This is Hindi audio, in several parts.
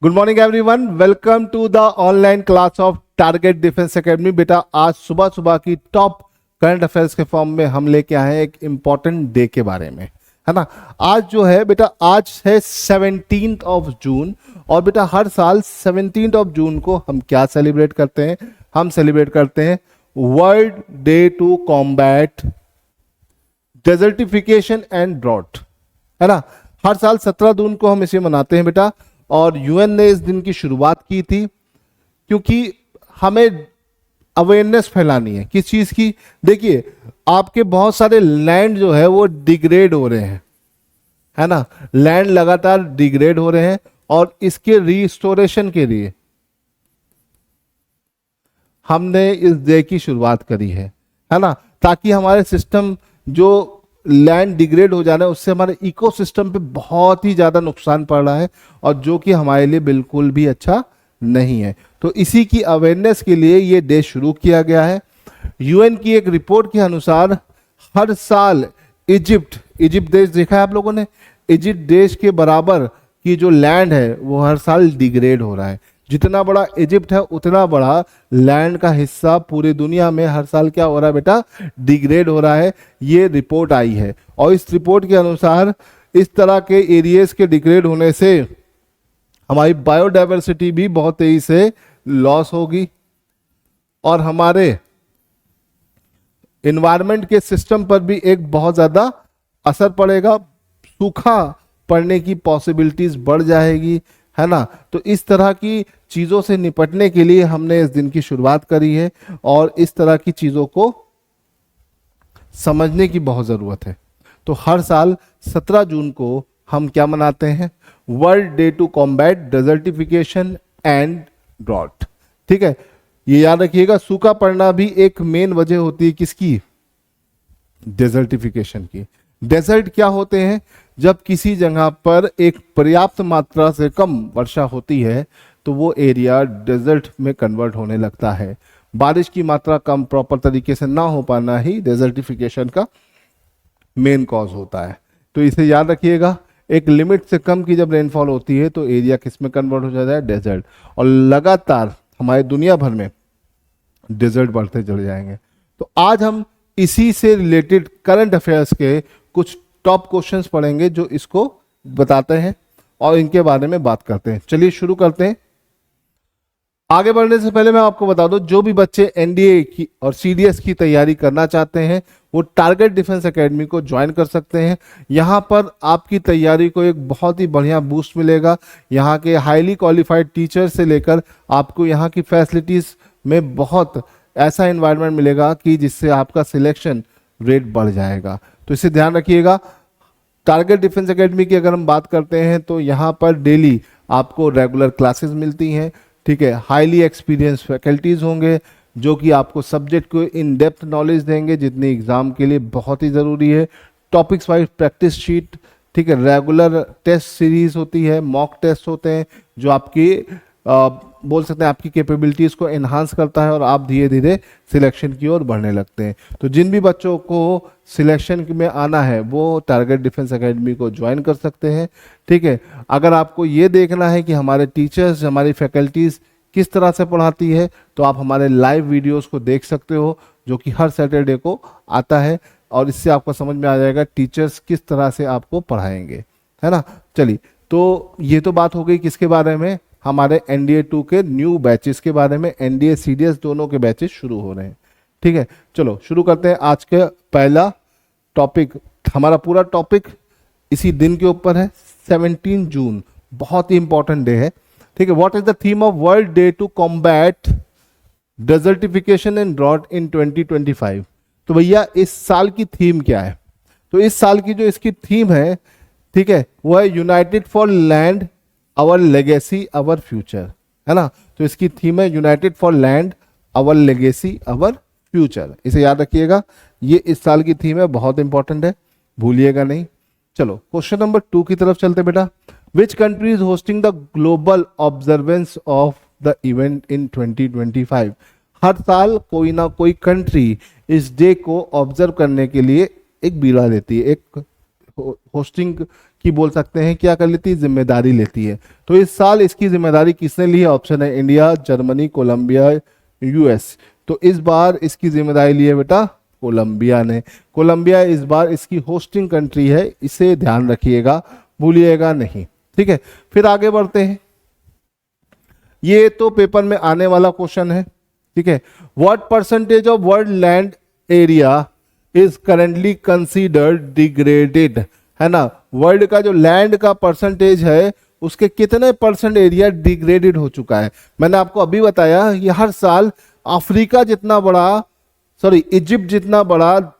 Good morning everyone, welcome to the online class of target defence academy. बेटा आज सुबह सुबह की टॉप करंट अफेयर्स के फॉर्म में हम लेके आए हैं एक इम्पॉर्टेंट डे के बारे में, है ना। आज जो है बेटा, आज है 17th ऑफ जून। और बेटा हर साल 17th ऑफ जून को हम क्या सेलिब्रेट करते हैं? हम सेलिब्रेट करते हैं world day to combat desertification and drought, है ना। हर साल 17 जून को हम इसे मनाते हैं बेटा। और यूएन ने इस दिन की शुरुआत की थी क्योंकि हमें अवेयरनेस फैलानी है किस चीज की। देखिए, आपके बहुत सारे लैंड जो है वो डिग्रेड हो रहे हैं, है ना। लैंड लगातार डिग्रेड हो रहे हैं और इसके रिस्टोरेशन के लिए हमने इस डे की शुरुआत करी है ना, ताकि हमारे सिस्टम जो लैंड डिग्रेड हो जा रहा है उससे हमारे इकोसिस्टम पे बहुत ही ज्यादा नुकसान पड़ रहा है और जो कि हमारे लिए बिल्कुल भी अच्छा नहीं है। तो इसी की अवेयरनेस के लिए ये डे शुरू किया गया है। यूएन की एक रिपोर्ट के अनुसार हर साल इजिप्ट देश देखा है आप लोगों ने, इजिप्ट देश के बराबर की जो लैंड है वो हर साल डिग्रेड हो रहा है। जितना बड़ा इजिप्ट है उतना बड़ा लैंड का हिस्सा पूरी दुनिया में हर साल क्या हो रहा है बेटा? डिग्रेड हो रहा है। ये रिपोर्ट आई है और इस रिपोर्ट के अनुसार इस तरह के एरियाज के डिग्रेड होने से हमारी बायोडायवर्सिटी भी बहुत तेजी से लॉस होगी और हमारे एनवायरनमेंट के सिस्टम पर भी एक बहुत ज्यादा असर पड़ेगा। सूखा पड़ने की पॉसिबिलिटीज बढ़ जाएगी, है ना। तो इस तरह की चीजों से निपटने के लिए हमने इस दिन की शुरुआत करी है और इस तरह की चीजों को समझने की बहुत जरूरत है। तो हर साल 17 जून को हम क्या मनाते हैं? World day to combat desertification and drought. ठीक है, ये याद रखिएगा। सूखा पड़ना भी एक मेन वजह होती है किसकी? डेजर्टिफिकेशन की। डेजर्ट क्या होते हैं? जब किसी जगह पर एक पर्याप्त मात्रा से कम वर्षा होती है तो वो एरिया डेजर्ट में कन्वर्ट होने लगता है। बारिश की मात्रा कम प्रॉपर तरीके से ना हो पाना ही डेजर्टिफिकेशन का मेन कॉज होता है। तो इसे याद रखिएगा, एक लिमिट से कम की जब रेनफॉल होती है तो एरिया किस में कन्वर्ट हो जाता है? डेजर्ट। और लगातार हमारे दुनिया भर में डेजर्ट बढ़ते चले जाएंगे। तो आज हम इसी से रिलेटेड करंट अफेयर्स के कुछ टॉप क्वेश्चंस पढ़ेंगे जो इसको बताते हैं और इनके बारे में बात करते हैं। चलिए शुरू करते हैं। आगे बढ़ने से पहले मैं आपको बता दूं, जो भी बच्चे एनडीए की और सीडीएस की तैयारी करना चाहते हैं वो टारगेट डिफेंस एकेडमी को ज्वाइन कर सकते हैं। यहाँ पर आपकी तैयारी को एक बहुत ही बढ़िया बूस्ट मिलेगा। यहाँ के हाईली क्वालिफाइड टीचर से लेकर आपको यहाँ की फैसिलिटीज में बहुत ऐसा एनवायरनमेंट मिलेगा कि जिससे आपका सिलेक्शन रेट बढ़ जाएगा। तो इसे ध्यान रखिएगा। टारगेट डिफेंस एकेडमी की अगर हम बात करते हैं तो यहाँ पर डेली आपको रेगुलर क्लासेस मिलती हैं। ठीक है, हाईली एक्सपीरियंस फैकल्टीज होंगे जो कि आपको सब्जेक्ट को इन डेप्थ नॉलेज देंगे जितनी एग्जाम के लिए बहुत ही ज़रूरी है। टॉपिक्स वाइज प्रैक्टिस शीट, ठीक है, रेगुलर टेस्ट सीरीज होती है, मॉक टेस्ट होते हैं जो आपकी बोल सकते हैं आपकी कैपेबिलिटीज़ को एनहांस करता है और आप धीरे धीरे सिलेक्शन की ओर बढ़ने लगते हैं। तो जिन भी बच्चों को सिलेक्शन में आना है वो टारगेट डिफेंस एकेडमी को ज्वाइन कर सकते हैं। ठीक है, अगर आपको ये देखना है कि हमारे टीचर्स, हमारी फैकल्टीज़ किस तरह से पढ़ाती है तो आप हमारे लाइव वीडियोस को देख सकते हो जो कि हर सैटरडे को आता है और इससे आपको समझ में आ जाएगा टीचर्स किस तरह से आपको पढ़ाएंगे, है ना। चलिए, तो ये तो बात हो गई किसके बारे में? हमारे एनडीए 2 के न्यू बैचेस के बारे में। एनडीए सीडीएस दोनों के बैचेस शुरू हो रहे हैं। ठीक है, चलो शुरू करते हैं। आज के पहला टॉपिक, हमारा पूरा टॉपिक इसी दिन के ऊपर है, 17 जून, बहुत ही इंपॉर्टेंट डे है। ठीक है, what is the theme of world day to combat desertification and drought in 2025? तो भैया इस साल की थीम क्या है? तो इस साल की जो इसकी थीम है, ठीक है, वो है united for land our legacy our future, है ना। तो इसकी थीम है united for land our legacy our future. इसे याद रखिएगा, ये इस साल की थीम है, बहुत इंपॉर्टेंट है, भूलिएगा नहीं। चलो क्वेश्चन नंबर 2 की तरफ चलते बेटा। Which country is hosting the global observance of the event in 2025? हर साल कोई ना कोई कंट्री इस डे को ऑब्जर्व करने के लिए एक बीड़ा लेती है, एक होस्टिंग की बोल सकते हैं क्या कर लेती है, जिम्मेदारी लेती है। तो इस साल इसकी जिम्मेदारी किसने ली है? ऑप्शन है इंडिया, जर्मनी, कोलंबिया, यूएस। तो इस बार इसकी जिम्मेदारी ली है बेटा कोलंबिया ने। कोलंबिया इस बार इसकी होस्टिंग कंट्री है, इसे ध्यान रखिएगा, भूलिएगा नहीं। ठीक है, फिर आगे बढ़ते हैं। ये तो पेपर में आने वाला क्वेश्चन है। ठीक है, what percentage of world land area is currently considered degraded, है ना। वर्ल्ड का जो लैंड का परसेंटेज है उसके कितने परसेंट एरिया डिग्रेडेड हो चुका है। मैंने आपको अभी बताया कि हर साल अफ्रीका जितना बड़ा, सॉरी इजिप्ट जितना बड़ा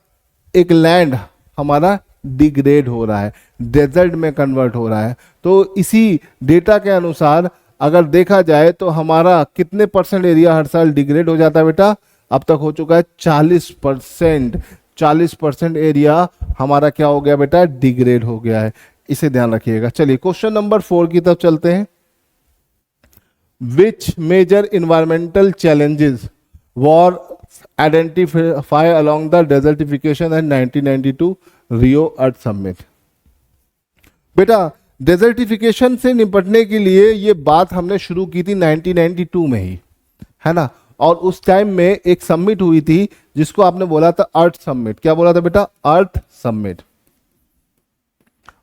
एक लैंड हमारा डिग्रेड हो रहा है, डेजर्ट में कन्वर्ट हो रहा है। तो इसी डेटा के अनुसार अगर देखा जाए तो हमारा कितने परसेंट एरिया हर साल डिग्रेड हो जाता है बेटा? अब तक हो चुका है 40%। 40% एरिया हमारा क्या हो गया बेटा? डिग्रेड हो गया है। इसे ध्यान रखिएगा। चलिए क्वेश्चन नंबर 4 की तरफ चलते हैं। Which major environmental challenges were identify along the desertification and 1992 Rio earth summit. बेटा डेजर्टिफिकेशन से निपटने के लिए ये बात हमने शुरू की थी 1992 में ही, है ना। और उस टाइम में एक समिट हुई थी जिसको आपने बोला था अर्थ समिट। क्या बोला था बेटा? अर्थ समिट।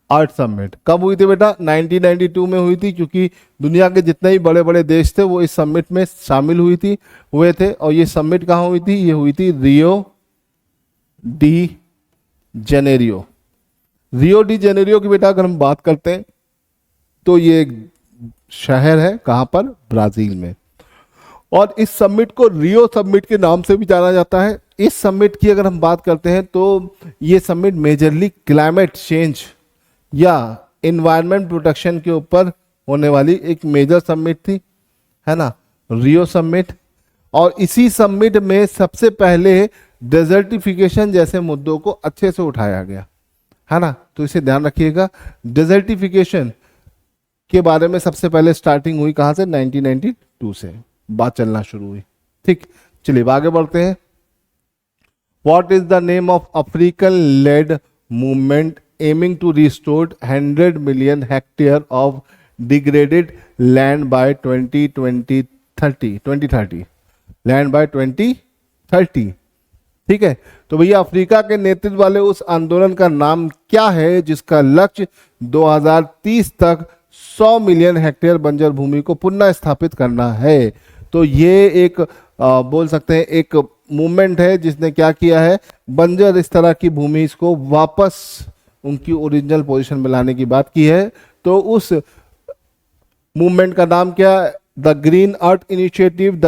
अर्थ समिट कब हुई थी बेटा? 1992 में हुई थी, क्योंकि दुनिया के जितने ही बड़े बड़े देश थे वो इस समिट में शामिल हुए थे। और ये समिट कहाँ हुई थी? ये हुई थी Rio de Janeiro. Rio de Janeiro की बेटा अगर हम बात करते हैं तो ये एक शहर है, कहां पर? ब्राजील में। और इस समिट को रियो समिट के नाम से भी जाना जाता है। इस समिट की अगर हम बात करते हैं तो ये समिट मेजरली क्लाइमेट चेंज या एनवायरनमेंट प्रोटेक्शन के ऊपर होने वाली एक मेजर समिट थी, है ना, रियो समिट। और इसी समिट में सबसे पहले डेजर्टिफिकेशन जैसे मुद्दों को अच्छे से उठाया गया, है ना। तो इसे ध्यान रखिएगा। डेजर्टिफिकेशन के बारे में सबसे पहले स्टार्टिंग हुई कहां से? 1992 से बात चलना शुरू हुई। ठीक, चलिए आगे बढ़ते हैं। What is the name of African led movement aiming to restore 100 million hectare of degraded land by 2030 land by 2030। ठीक है, तो भैया अफ्रीका के नेतृत्व वाले उस आंदोलन का नाम क्या है जिसका लक्ष्य 2030 तक 100 मिलियन हेक्टेयर बंजर भूमि को पुनः स्थापित करना है। तो ये एक बोल सकते हैं एक मूवमेंट है जिसने क्या किया है, बंजर इस तरह की भूमि इसको वापस उनकी ओरिजिनल पोजीशन में लाने की बात की है। तो उस मूवमेंट का नाम क्या? The green earth initiative, the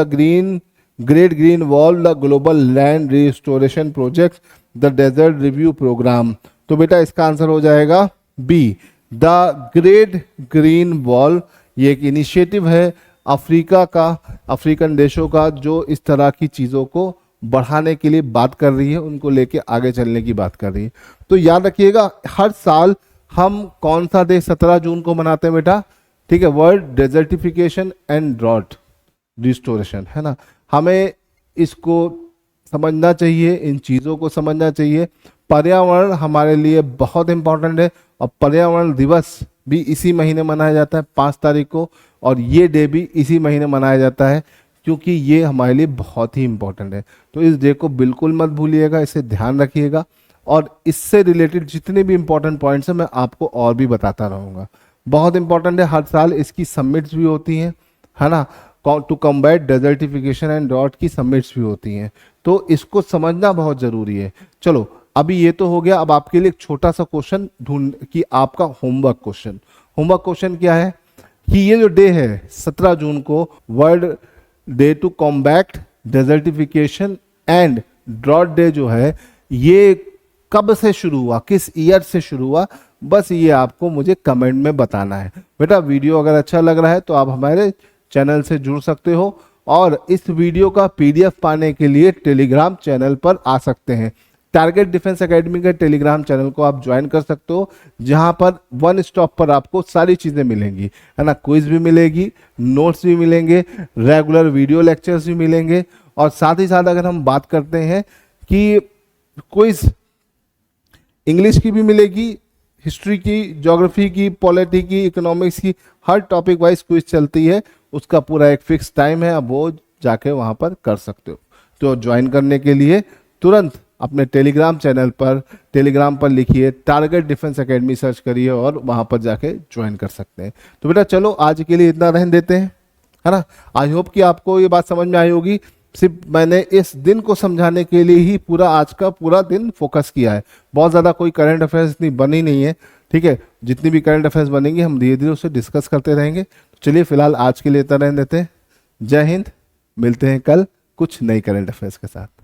great green wall, the global land restoration project, the desert review programme. तो बेटा इसका आंसर हो जाएगा B, the great green wall. ये एक इनिशिएटिव है अफ्रीका का, अफ्रीकन देशों का, जो इस तरह की चीज़ों को बढ़ाने के लिए बात कर रही है, उनको लेके आगे चलने की बात कर रही है। तो याद रखिएगा हर साल हम कौन सा डे 17 जून को मनाते हैं बेटा? ठीक है, world desertification and drought restoration, है ना। हमें इसको समझना चाहिए, इन चीज़ों को समझना चाहिए। पर्यावरण हमारे लिए बहुत इंपॉर्टेंट है और पर्यावरण दिवस भी इसी महीने मनाया जाता है 5 तारीख को, और ये डे भी इसी महीने मनाया जाता है क्योंकि ये हमारे लिए बहुत ही इंपॉर्टेंट है। तो इस डे को बिल्कुल मत भूलिएगा, इसे ध्यान रखिएगा। और इससे रिलेटेड जितने भी इंपॉर्टेंट पॉइंट्स हैं मैं आपको और भी बताता रहूँगा। बहुत इंपॉर्टेंट है, हर साल इसकी समिट्स भी होती हैं, है ना। To combat desertification and drought की समिट्स भी होती हैं, तो इसको समझना बहुत ज़रूरी है। चलो अभी ये तो हो गया। अब आपके लिए एक छोटा सा क्वेश्चन ढूंढ कि आपका होमवर्क क्वेश्चन क्या है कि ये जो डे है 17 जून को, world day to combat desertification and drought day जो है, ये कब से शुरू हुआ, किस ईयर से शुरू हुआ, बस ये आपको मुझे कमेंट में बताना है। बेटा वीडियो अगर अच्छा लग रहा है तो आप हमारे चैनल से जुड़ सकते हो और इस वीडियो का पीडीएफ पाने के लिए टेलीग्राम चैनल पर आ सकते हैं। टारगेट डिफेंस एकेडमी के टेलीग्राम चैनल को आप ज्वाइन कर सकते हो, जहां पर वन स्टॉप पर आपको सारी चीज़ें मिलेंगी, है ना। क्विज भी मिलेगी, नोट्स भी मिलेंगे, रेगुलर वीडियो लेक्चर्स भी मिलेंगे, और साथ ही साथ अगर हम बात करते हैं कि क्विज इंग्लिश की भी मिलेगी, हिस्ट्री की, ज्योग्राफी की, पॉलिटी की, इकोनॉमिक्स की, हर टॉपिक वाइज क्विज चलती है। उसका पूरा एक फिक्स टाइम है, आप वो जाके वहाँ पर कर सकते हो। तो ज्वाइन करने के लिए तुरंत अपने टेलीग्राम चैनल पर, टेलीग्राम पर लिखिए टारगेट डिफेंस एकेडमी सर्च करिए और वहाँ पर जाके ज्वाइन कर सकते हैं। तो बेटा चलो आज के लिए इतना रहने देते हैं, है ना। आई होप कि आपको ये बात समझ में आई होगी। सिर्फ मैंने इस दिन को समझाने के लिए ही पूरा आज का पूरा दिन फोकस किया है। बहुत ज़्यादा कोई करंट अफेयर्स इतनी बनी नहीं है, ठीक है। जितनी भी करंट अफेयर्स बनेंगी हम धीरे धीरे उसे डिस्कस करते रहेंगे। तो चलिए फिलहाल आज के लिए इतना रहने देते हैं। जय हिंद, मिलते हैं कल कुछ नई करंट अफेयर्स के साथ।